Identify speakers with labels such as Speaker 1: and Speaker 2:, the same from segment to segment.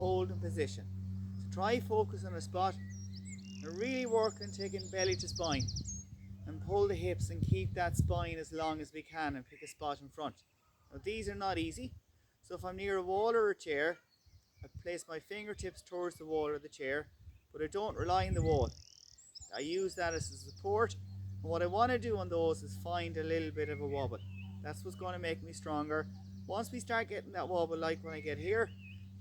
Speaker 1: holding position. So try focus on a spot and really work on taking belly to spine and pull the hips and keep that spine as long as we can and pick a spot in front. Now these are not easy, so if I'm near a wall or a chair, I place my fingertips towards the wall or the chair, but I don't rely on the wall. I use that as a support, and what I want to do on those is find a little bit of a wobble. That's what's going to make me stronger. Once we start getting that wobble, like when I get here,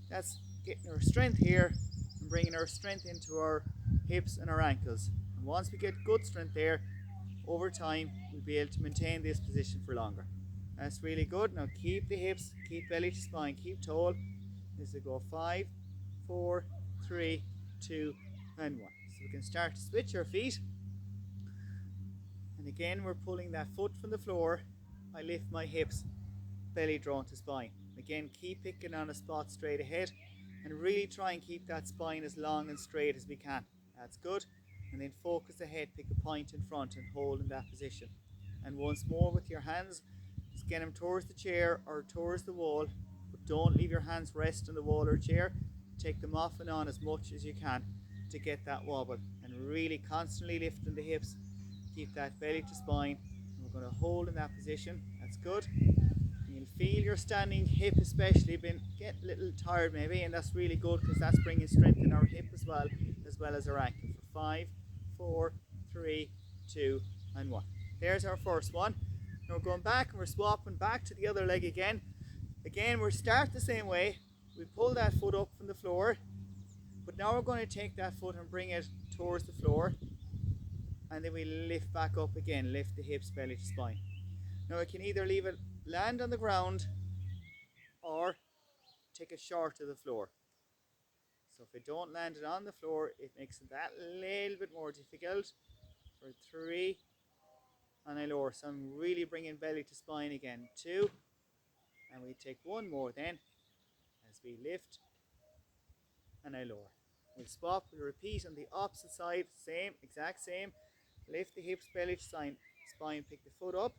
Speaker 1: that's getting our strength here and bringing our strength into our hips and our ankles. And once we get good strength there, over time we'll be able to maintain this position for longer. That's really good. Now keep the hips, keep belly to spine, keep tall. This will go 5, 4, 3, 2, and 1. So we can start to switch our feet. And again, we're pulling that foot from the floor. I lift my hips, belly drawn to spine. Again, keep picking on a spot straight ahead and really try and keep that spine as long and straight as we can. That's good. And then focus ahead, pick a point in front and hold in that position. And once more with your hands, just get them towards the chair or towards the wall, but don't leave your hands rest on the wall or chair. Take them off and on as much as you can to get that wobble, and really constantly lifting the hips. Keep that belly to spine, and we're going to hold in that position. That's good. You'll feel your standing hip especially get a little tired maybe, and that's really good because that's bringing strength in our hip as well as our ankle. For 5, 4, 3, 2, and 1. There's our first one. Now we're going back and we're swapping back to the other leg again. Again, we'll start the same way. We pull that foot up from the floor, but now we're going to take that foot and bring it towards the floor, and then we lift back up again, lift the hips, belly to spine. Now I can either leave it land on the ground or take it short of the floor. So if I don't land it on the floor, it makes it that little bit more difficult. For 3, and I lower. So I'm really bringing belly to spine again. 2, and we take one more then as we lift and I lower. We'll swap, we'll repeat on the opposite side, same, exact same. Lift the hips, belly to spine, pick the foot up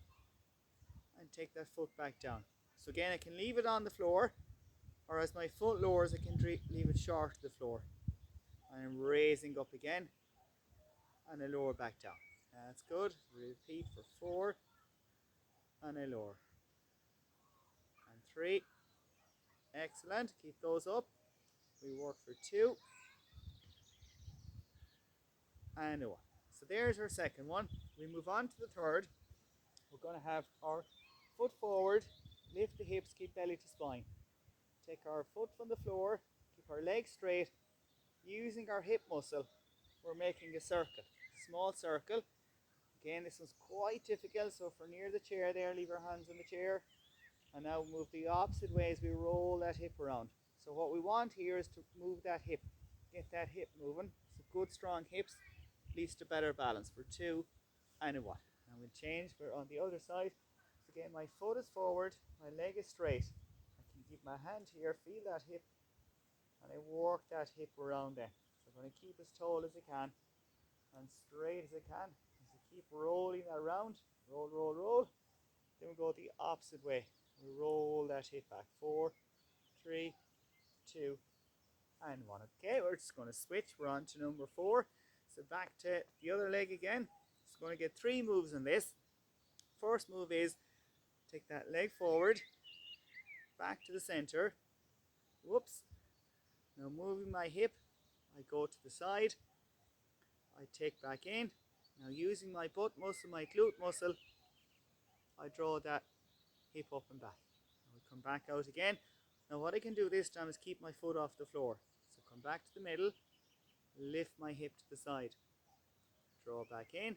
Speaker 1: and take that foot back down. So again, I can leave it on the floor, or as my foot lowers, I can leave it short of the floor. I'm raising up again and I lower back down. That's good. Repeat for 4 and I lower. And 3. Excellent. Keep those up. We work for 2 and 1. So there's our second one. We move on to the third. We're going to have our foot forward, lift the hips, keep belly to spine. Take our foot from the floor, keep our legs straight. Using our hip muscle, we're making a circle, small circle. Again, this one's quite difficult, so if we're near the chair there, leave our hands on the chair. And now move the opposite way as we roll that hip around. So what we want here is to move that hip, get that hip moving. So good strong hips leads to better balance for 2 and a 1. And we'll change, we're on the other side. So again, my foot is forward, my leg is straight. I can keep my hand here, feel that hip, and I work that hip around there. So I'm going to keep as tall as I can and straight as I can. As I keep rolling that around, roll, roll, roll. Then we go the opposite way. We roll that hip back. 4, 3, 2, and 1. Okay, we're just going to switch. We're on to number 4. So back to the other leg again. It's going to get 3 moves on this. First move is take that leg forward, back to the center. Whoops. Now moving my hip, I go to the side. I take back in. Now using my butt muscle, my glute muscle, I draw that hip up and back. Now we come back out again. Now what I can do this time is keep my foot off the floor. So come back to the middle, lift my hip to the side, draw back in.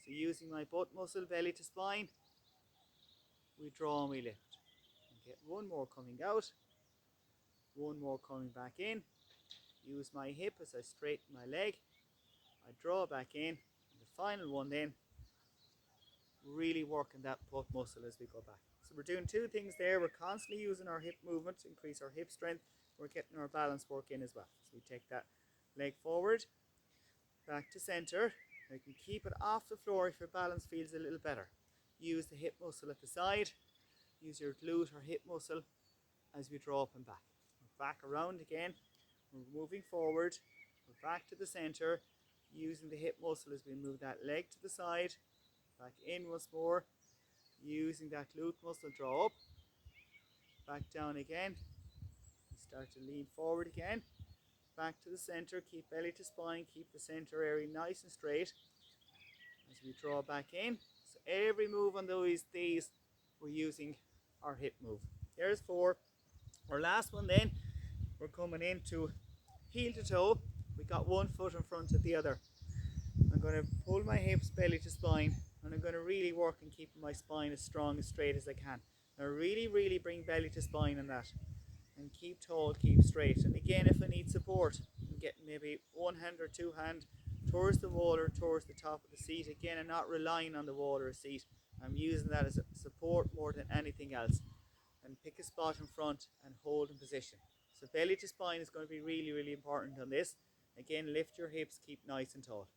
Speaker 1: So using my butt muscle, belly to spine, we draw and we lift. And get one more coming out, one more coming back in. Use my hip as I straighten my leg. I draw back in. And the final one then, really working that butt muscle as we go back. So we're doing 2 things there. We're constantly using our hip movement to increase our hip strength. We're getting our balance work in as well. So we take that leg forward, back to center. Now you can keep it off the floor if your balance feels a little better. Use the hip muscle at the side. Use your glute or hip muscle as we draw up and back. Back around again. We're moving forward. We're back to the center, using the hip muscle as we move that leg to the side. Back in once more, using that glute muscle, draw up. Back down again. Start to lean forward again. Back to the center, keep belly to spine, keep the center area nice and straight as we draw back in. So every move on these, we're using our hip move. There's 4. Our last one then, we're coming into heel to toe. We got one foot in front of the other. I'm going to pull my hips belly to spine, and I'm going to really work on keeping my spine as strong and straight as I can. Now really bring belly to spine on that, and keep tall, keep straight. And again, if I need support, I'm getting maybe one hand or two hand towards the wall or towards the top of the seat. Again, I'm not relying on the wall or a seat. I'm using that as a support more than anything else. And pick a spot in front and hold in position. So belly to spine is going to be really important on this. Again, lift your hips, keep nice and tall.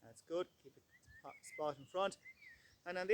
Speaker 1: That's good. Keep a spot in front. And on this